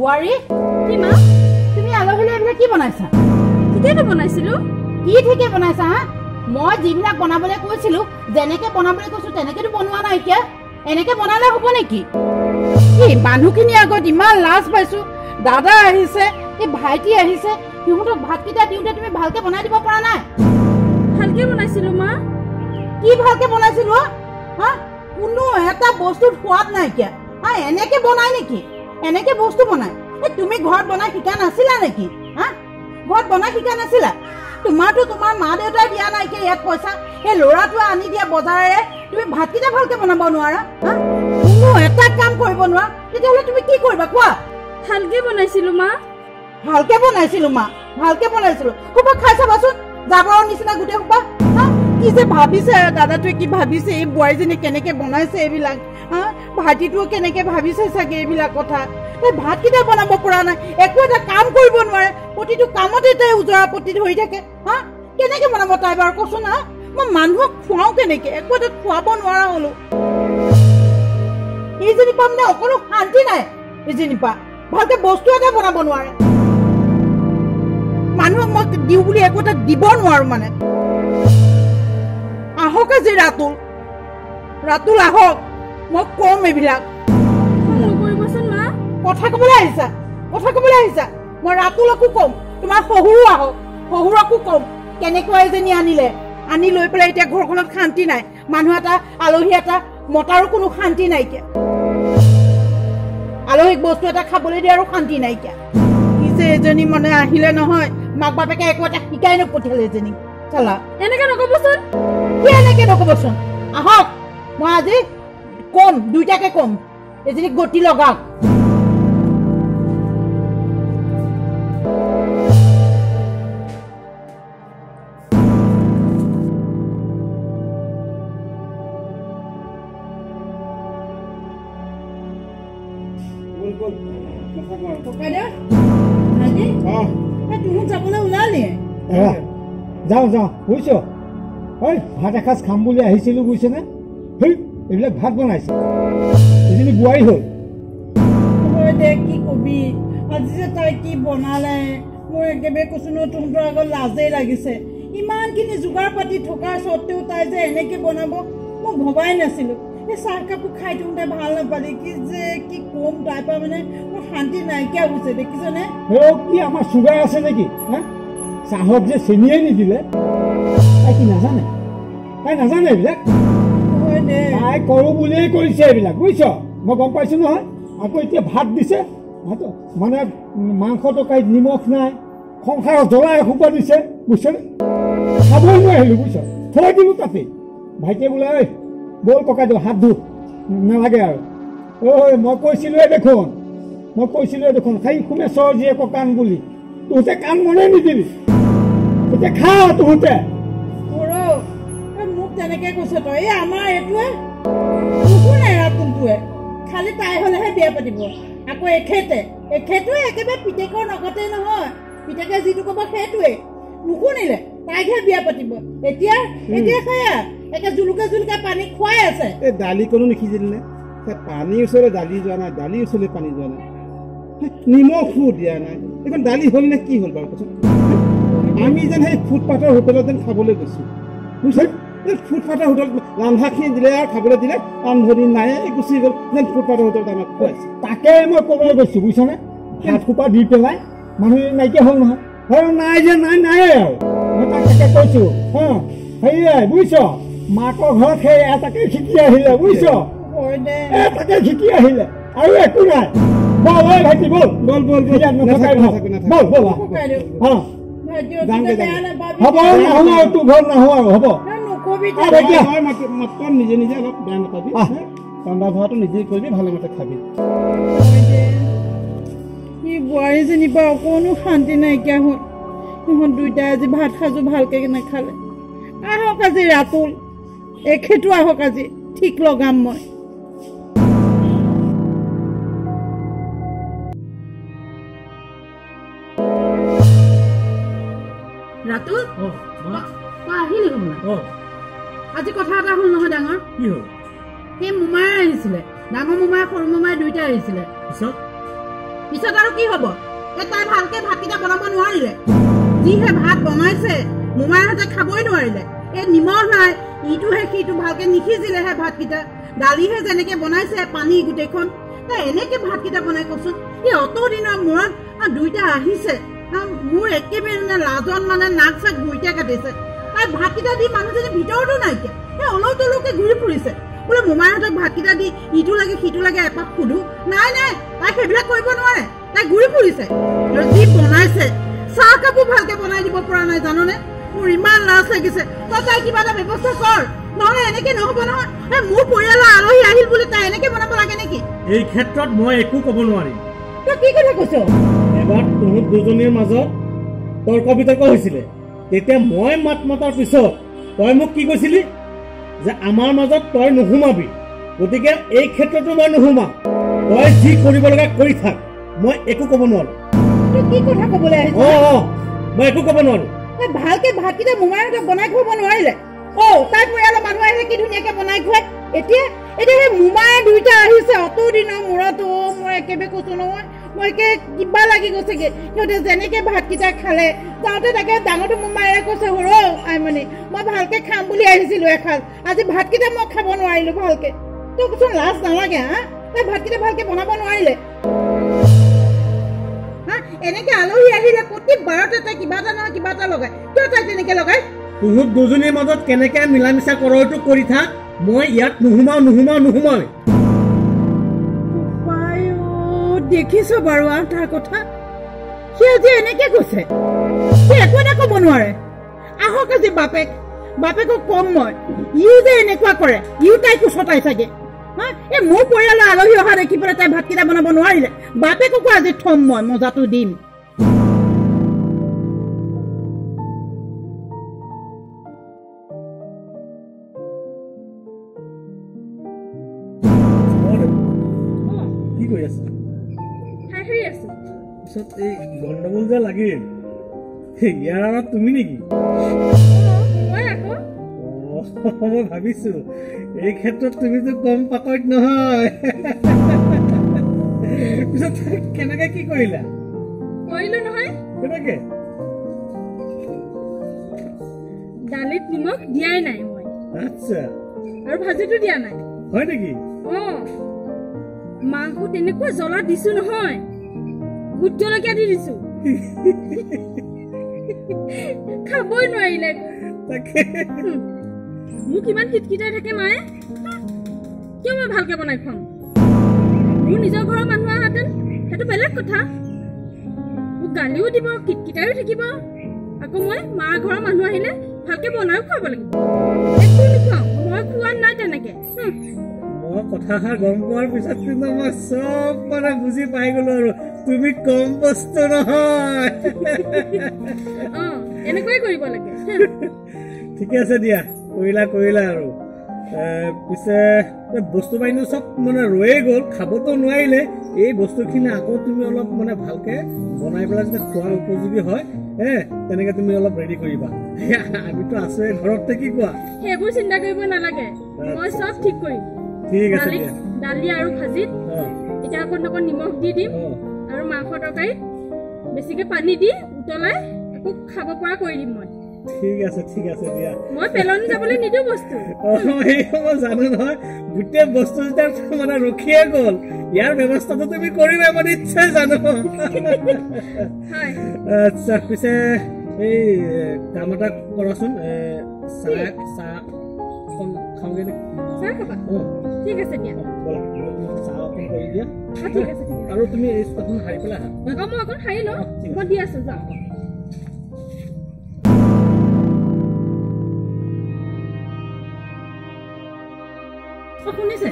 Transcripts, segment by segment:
বুৱাৰী কি মা তুমি আলহীলৈ এইবিলাক কি বনাইছা ঠিকেই বনাইছিলো কি ঠিকে বনাইছা হা মই যিবিলাক বনাবলৈ কৈছিলো যেনেকে বনাবলৈ কৈছো তেনেকেতো বনোৱা নাই এতিয়া এনেকে বনালে হ'ব নেকি কি মানুহখিনি আগত ইমান লাজ পাইছো দাদা আহিছে এই ভাইটি আহিছে সিহঁতক ভাতকেইটা দিওঁতে তুমি ভালকে বনাই দিব পৰা নাই ভালকে বনাইছিলো মা কি ভালকে বনাইছিলো হা কোনো এটা বস্তুৰ সোৱাদ নাইকিয়া হা এনেকে বনাই নেকি এনেকে বস্তু বনাই তুমি ঘৰত বনাই শিকা নাছিলা নেকি হা ঘৰত বনাই শিকা নাছিলা তোমাৰতো তোমাৰ মা দেউতাই দিয়া নাইকিয়া ইয়াত পইচা এই ল'ৰাটোৱে আনি দিয়া বজাৰেৰে তুমি ভাতকেইটা ভালকে বনাব নোৱাৰা হা কোনো এটা কাম কৰিব নোৱাৰা তেতিয়াহ'লে তুমি কি কৰিবা কোৱা ভালকে বনাইছিলো মা ভালকে বনাইছিলো কোবা খাই চাবাচোন যাবৰ নিচিনা গোটেই সোপা কি যে ভাবিছে দাদাটোৱে কি ভাবিছে এই বোৱাৰীজনী কেনেকে বনাইছে এইবিলাক ভাইটিটোও কেনেকে ভাবিছে চাগে এইবিলাক কথা ভাতকেইটা বনাব পৰা নাই একো এটা কাম কৰিব নোৱাৰে প্ৰতিটো কামতে তাই উজৰা প্ৰতি ধৰি থাকে হা কেনেকে বনাব তাই বাৰু কচোন হা মই মানুহক খুৱাওঁ কেনেকে একো এটা খুৱাব নোৱাৰা হলো এইজনী পা মানে অকণো শান্তি নাই এইজনী পা ভালকে বস্তু এটা বনাব নোৱাৰে মানুহক মই দিওঁ বুলি একো এটা দিব নোৱাৰো মানে আহক আজি ৰাতুল আহক মই কম এইবিলাক কথা কবলৈ আহিছা মই ৰাতুলকো কম তোমাৰ শহুৰো আহক শহুৰকো কম কেনেকুৱা এজনী আনি লৈ পেলাই এতিয়া ঘৰখনত শান্তি নাই মানুহ এটা আলহী এটা মতাৰো কোনো শান্তি নাইকিয়া আলহীক বস্তু এটা খাবলৈ দিয়ে আৰু শান্তি নাইকিয়া কি যে এজনী মানে আহিলে নহয় মাক বাপেকে একো এটা শিকাই নপঠিয়ালে এজনী চালা এনেকে নকবচোন আহক মই আজি কম দুইটাকে কম এজনীক গতি লগাওক যাওঁ বুজিছ ঐ ভাত এসাঁজ খাম বুলি আহিছিলো বুজিছেনে হেই এইবিলাক ভাত বনাইছে এজনী বোৱাৰী হ'ল দে কি কবি আজি যে তাই কি বনালে মোৰ একেবাৰে কৈছো ন তহঁতৰ আগত লাজেই লাগিছে ইমানখিনি যোগাৰ পাতি থকাৰ স্বত্তেও তাই যে এনেকে বনাব মই ভবাই নাছিলো এই চাহ কাপোৰ খাই থাকোঁতে ভাল নাপালি কি যে কি কম তাই পৰা মানে মোৰ শান্তি নাইকিয়া হৈছে দেখিছনে কি আমাৰ চুগাৰ আছে নেকি হা চাহত যে চেনিয়ে নিদিলে তাই কি নাজানে এইবিলাক তাই কৰো বুলিয়েই কৰিছে এইবিলাক বুজিছ মই গম পাইছো নহয় আকৌ এতিয়া ভাত দিছে মানে মাংস তৰকাৰীত নিমখ নাই সংসাৰত জ্বলা এসোপা দিছে বুজিছনে খাবই নোৱাৰিলো বুজিছ থৈ দিলো তাতে ভাইটিয়ে বোলে ঐ বল ককাইদেউ হাত ধু নালাগে আৰু ঐ মই কৈছিলোৱে দেখোন খাই সোমেশ্বৰ জীয়েকৰ কাণ বুলি তহঁতে কাণ মনে নিদিলি এতিয়া খা তহঁতে মোক তেনেকে কৈছ তই আমাৰ এইটোৱে নুশুনে ৰাতুলটোৱে খালি তাই হলেহে বিয়া পাতিব আকৌ এখেতে একেবাৰে পিতেকৰ নগতেই নহয় পিতেকে যিটো কব সেইটোৱে নুশুনিলে তাইকহে বিয়া পাতিব এতিয়া সেয়া একে জুলুকে পানী খুৱাই আছে এই দালি কোনো নিসিজিল নে পানীৰ ওচৰলৈ দালি যোৱা নাই দালিৰ ওচৰলৈ পানী যোৱা নাই নিমখো দিয়া নাই এখন দালি হ'ল নে কি হ'ল বাৰু কচোন আমি যেন সেই ফুটপাথৰ হোটেলত যেন খাবলৈ গৈছো বুজিছে ফুটপাথৰ হোটেলত ৰন্ধাখিনি দিলে আৰু খাবলৈ দিলে ৰান্ধনি নাই গুচি গ'ল যেন ফুটপাথৰ হোটেলত আমাক খুৱাইছে তাকে মই ক'বলৈ গৈছো বুজিছনে ভাত সোপা দি পেলাই মানুহ নাইকিয়া হ'ল নহয় নাই যে নাই আৰু মই তাকে কৈছো সেয়াই বুজিছ মাকৰ ঘৰত সেই এটাকে শিকি আহিলে বুজিছ এটাকে শিকি আহিলে আৰু একো নাই বল ঐ ভাইটি বল হ'ব নাহো আৰু তোৰ ঘৰত নাহো আৰু হ'ব নিজে অলপ বেয়া নাপাবি ৰন্ধা বঢ়াটো নিজেই কৰিবি ভালমতে খাবি বোৱাৰীজনী পৰা অকণো শান্তি নাইকিয়া হ'ল সিহঁত দুইটাই আজি ভাত সাজো ভালকে নাখালে আহক আজি ৰাতুল এখেতো আহক আজি ঠিক লগাম মই ৰাতুল আহিলি আজি কথা এটা হ'ল নহয় ডাঙৰ কি হ'ল সেই মোমাই আহিছিলে ডাঙৰ মোমাই সৰু মোমাই দুইটা আহিছিলে পিছত আৰু কি হ'ব তাই ভালকে ভাতকেইটা বনাব নোৱাৰিলে যিহে ভাত বনাইছে মোমাইহঁতে খাবই নোৱাৰিলে এই নিমখ নাই ইটোহে সিটো ভালকে নিসিজিলেহে ভাতকেইটা দালিহে যেনেকে বনাইছে পানী গোটেইখন তাই এনেকে ভাতকেইটা বনাই কচোন এই অত দিনৰ মূৰত দুইটা আহিছে মোৰ একেবাৰে লাজন মানে নাক চাক দুইটা কাটিছে তাই ভাতকেইটা দি মানুহজনী ভিতৰতো নাইকিয়া এই অলপ তলকে ঘূৰি ফুৰিছে বোলে মোমাইহঁতক ভাতকেইটা দি ইটো লাগে সিটো লাগে এপাক সোধো নাই নাই তাই সেইবিলাক কৰিব নোৱাৰে তাই ঘূৰি ফুৰিছে আৰু যি বনাইছে চাহ কাপো ভালকে বনাই দিব পৰা নাই জাননে মোৰ ইমান লাজ লাগিছে তই তাই কিবা এটা ব্যৱস্থা কৰ নহলে এনেকে নহব নহয় মোৰ পৰিয়ালৰ আলহী আহিল বুলি তাই এনেকে বনাব লাগে নেকি এই ক্ষেত্ৰত মই একো ক'ব নোৱাৰিম তই কি কথা কৈছ এবাৰ তহঁত দুজনীৰ মাজত তৰ্ক বিতৰ্ক হৈছিলে তেতিয়া মই মাত মাতাৰ পিছত তই মোক কি কৈছিলি যে আমাৰ মাজত তই নুসুমাবি গতিকে এই ক্ষেত্ৰতো মই নুসুমাম তই যি কৰিব লগা কৰি থাক মই একো ক'ব নোৱাৰো তই কি কথা ক'বলৈ আহিছ মই একো ক'ব নোৱাৰো তাই ভালকে ভাতকেইটা মোমাইহঁতক বনাই খুৱাব নোৱাৰিলে তাই পৰিয়ালৰ মানুহ আহিলে কি ধুনীয়াকে বনাই খুৱাই এতিয়া সেই মোমাই দুইটা আহিছে অত দিনৰ মূৰত মই একেবাৰে কৈছো নহয় মই একে কিবা লাগি গৈছেগে সিহঁতে যেনেকে ভাতকেইটা খালে যাওঁতে তাকে ডাঙৰটো মোমাইৰে কৈছে সৰু আইমণি মই ভালকে খাম বুলি আহিছিলো এসাঁজ আজি ভাতকেইটা মই খাব নোৱাৰিলো ভালকে তই কচোন লাজ নালাগে তাই ভাতকেইটা ভালকে বনাব নোৱাৰিলে এনেকে আলহী আহিলে প্ৰতি বাৰতে তাই কিবা এটা নহয় কিবা এটা লগাই কিয় তাই তেনেকে লগাই তহঁত দুজনীৰ মাজত কেনেকে মিলা মিছা কৰটো কৰি থাক মই ইয়াত নুসুমাও দেখিছ বাৰু তাৰ কথা সি আজি এনেকে কৈছে সি একো এটা ক'ব নোৱাৰে আহক আজি বাপেকক কম মই ইও যে এনেকুৱা কৰে ইও তাই কুচতাই চাগে এই মোৰ পৰিয়ালৰ আলহী অহা দেখি পেলাই তাই ভাতকেইটা বনাব নোৱাৰিলে বাপেককো আজি থম মই মজাটো দিম কি কৰি আছে এই গণ্ডগোল যে লাগিল ইয়াৰ আঁৰত তুমি নেকি মই ভাবিছো এই ক্ষেত্ৰত তুমিতো কম পাকৈত নহয় পিছত কেনেকে কি কৰিলা নহয় কেনেকে দালিত নিমখ দিয়াই নাই মই আচ্ছা আৰু ভাজিটো দিয়া নাই হয় নেকি মাংস তেনেকুৱা জ্বলা দিছো নহয় ভোট জলকীয়া দি দিছো খাবই নোৱাৰিলে তাকে মোক ইমান কিটকিটাই থাকে মায়ে কিয় মই ভালকে বনাই খুৱাম মোৰ নিজৰ ঘৰৰ মানুহ আহাতেন সেইটো বেলেগ কথা মোক গালিও দিব কিটকিটাইও থাকিব আকৌ মই মাৰ ঘৰৰ মানুহ আহিলে ভালকে বনাইও খুৱাব লাগিব একো নোখোৱাওঁ মই খোৱা নাই তেনেকে মই কথাষাৰ গম পোৱাৰ পিছত কিন্তু মই চব মানে বুজি পাই গলো আৰু তুমি কম বস্তু নহয় এনেকুৱাই কৰিব লাগে ঠিকে আছে দিয়া কৰিলা আৰু পিছে বস্তু বাহিনী চব মানে ৰয়ে গ'ল খাবতো নোৱাৰিলে এই বস্তুখিনি আকৌ তুমি অলপ মানে ভালকে বনাই পেলাই যদি খোৱাৰ উপযোগী হয় তেনেকে তুমি অলপ ৰেডি কৰিবা আমিতো আছো ঘৰতে কি কোৱা সেইবোৰ চিন্তা কৰিব নালাগে মই চব ঠিক কৰিম ঠিক আছে দিয়া দালি আৰু ভাজিত এতিয়া অকণ নিমখ দি দিম আৰু মাংস তৰকাৰীত বেছিকে পানী দি উতলাই আকৌ খাব পৰা কৰি দিম মই ঠিক আছে দিয়া মই পেলনি যাবলৈ নিদিওঁ বস্তু মই জানো নহয় গোটেই বস্তু যেতিয়া মানে ৰখিয়ে গ'ল ইয়াৰ ব্যৱস্থাটো তুমি কৰিবা মই নিশ্চয় জানো আচ্ছা পিছে এই কাম এটা কৰাচোন চাহ খাওঁগে চাহ খাবা ঠিক আছে দিয়া চাহ অকণ কৰি দিয়া ঠিক আছে আৰু তুমি এই চকখন সাৰি পেলাই আহা মই অকণ সাৰি লওঁ মই দি আছো যাওঁ শুনিছে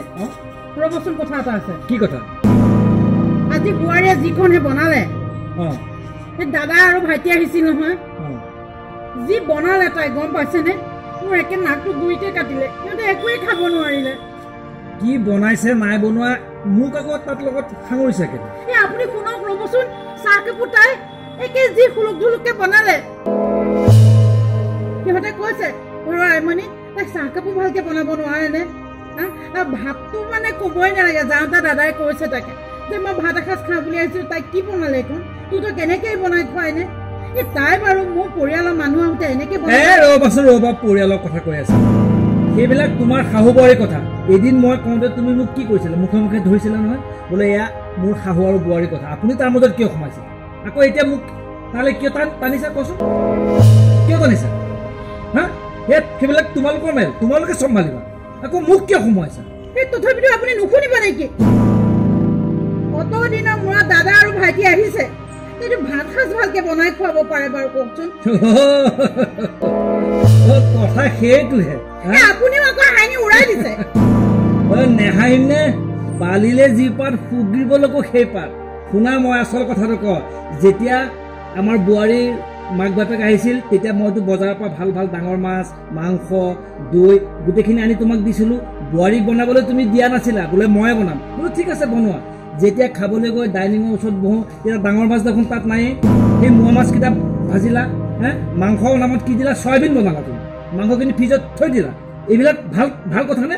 ৰবচোন কথা এটা আছে কি কথা আজি বোৱাৰীয়ে যিখনহে বনালে সেই দাদা আৰু ভাইটি আহিছিল নহয় যি বনালে তাই গম পাইছেনে মোৰ একে নাকটো দুইতে কাটিলে সিহঁতে একোৱে খাব নোৱাৰিলে কি বনাইছে মায়ে বনোৱা মোক আকৌ তাত লগত সাঙুৰিছে এই আপুনি শুনক ৰবচোন চাহ কাপোৰ তাই একে যি হুলুক ধুলুককে বনালে সিহঁতে কৈছে আইমণি তাই চাহ কাপোৰ ভালকে বনাব নোৱাৰেনে ভাতটো মানে কবই নালাগে যাওঁতে দাদাই কৈছে তাকে যে মই ভাত এসাঁজ খাওঁ বুলি আহিছিলোঁ তাইক কি বনালে এইখন তোৰতো কেনেকৈ বনাই খুৱাই নে এই তাই বাৰু মোৰ পৰিয়ালৰ মানুহ আহোঁতে এনেকৈ ৰ'বাচোন ৰ'বা পৰিয়ালৰ কথা কৈ আছে সেইবিলাক তোমাৰ শাহু বোৱাৰীৰ কথা এদিন মই কওঁতে তুমি মোক কি কৈছিলা মুখে মুখে ধৰিছিলা নহয় বোলে এয়া মোৰ শাহু আৰু বোৱাৰীৰ কথা আপুনি তাৰ মাজত কিয় সোমাইছে আকৌ এতিয়া মোক তালৈ কিয় টানিছা কচোন কিয় টানিছা হা সেইবিলাক তোমালোকৰ মেল তোমালোকে চম্ভালিবা আকৌ মোক কিয় সোমাইছা এই তথাপিতো আপুনি নুশুনিব নেকি অত দিনৰ মূৰত দাদা আৰু ভাইটি আহিছে এইটো ভাত সাঁজ ভালকে বনাই খুৱাব পাৰে বাৰু কওকচোন কথা সেইটোহে আপুনিও আকৌ হাঁহি উৰাই দিছে নেহাহিম নে বালিলে যি পাত ফুগিবলৈকো সেই পাত শুনা মই আচল কথাটো কওঁ যেতিয়া আমাৰ বোৱাৰীৰ মাক বাপেক আহিছিল তেতিয়া মইতো বজাৰৰ পৰা ভাল ভাল ডাঙৰ মাছ মাংস দৈ গোটেইখিনি আনি তোমাক দিছিলোঁ বোৱাৰীক বনাবলৈ তুমি দিয়া নাছিলা বোলে ময়ে বনাম বোলো ঠিক আছে বনোৱা যেতিয়া খাবলৈ গৈ ডাইনিঙৰ ওচৰত বহোঁ তেতিয়া ডাঙৰ মাছ দেখোন তাত নায়েই সেই মোৱা মাছকেইটা ভাজিলা মাংসৰ নামত কি দিলা চয়াবিন বনালা তুমি মাংসখিনি ফ্ৰিজত থৈ দিলা এইবিলাক ভাল কথানে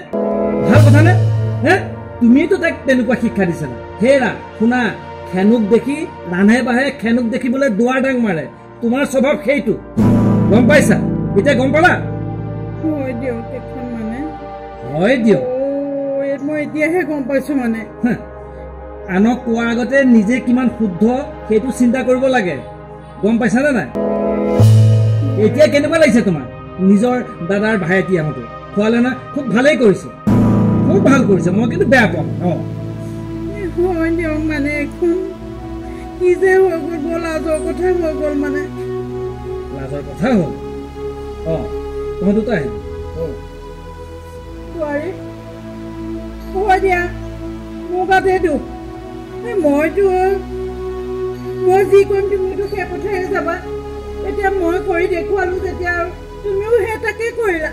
তুমিতো তাইক তেনেকুৱা শিক্ষা দিছিলা হেৰা শুনা খেনুক দেখি ৰান্ধে বাঢ়ে খেনুক দেখি বোলে দুৱাৰ ডাং মাৰে তোমাৰ স্বভাৱ সেইটো গম পাইছা এতিয়া গম পালা হয় দিয়ক এখন মানে হয় দিয়ক মই এতিয়াহে গম পাইছো মানে আনক কোৱাৰ আগতে নিজে কিমান শুদ্ধ সেইটো চিন্তা কৰিব লাগে গম পাইছানে নাই এতিয়া কেনেকুৱা লাগিছে তোমাৰ নিজৰ দাদাৰ ভাইটি আহোঁতে খোৱালে না খুব ভালেই কৰিছে খুব ভাল কৰিছে মই কিন্তু বেয়া পাম হয় দিয়ক মানে এখন কি যে হৈ গ'ল লাজৰ কথা হৈ গ'ল মানে লাজৰ কথা হ'ল তোমাৰ দুটা আহিল হ'ব দিয়া মোৰ গাতে দুখ মইতো মই যি কৰিম তুমিতো সেই কথাই যাবা এতিয়া মই কৰি দেখুৱালো যেতিয়া আৰু তুমিও সেই তাকে কৰিলা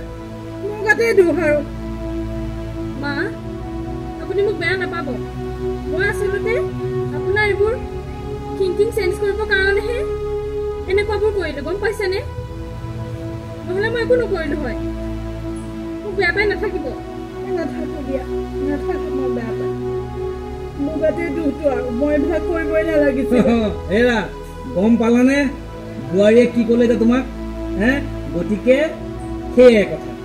মোৰ গাতে দুখ আৰু মা আপুনি মোক বেয়া নাপাব মই আচলতে আপোনাৰ এইবোৰ থিংকিং চেঞ্জ কৰিবৰ কাৰণেহে এনেকুৱাবোৰ কৰিলোঁ গম পাইছেনে নহ'লে মই একো নকৰিলোঁ হয় মোক বেয়া পাই নাথাকিব নাথাকো দিয়া নাথাকো মই বেয়া পাই মোৰ গাতে দুখটো আৰু মই এইবিলাক কৰিবই নালাগিছিল এৰা গম পালানে বোৱাৰীয়ে কি ক'লে এতিয়া তোমাক গতিকে সেয়ে কথা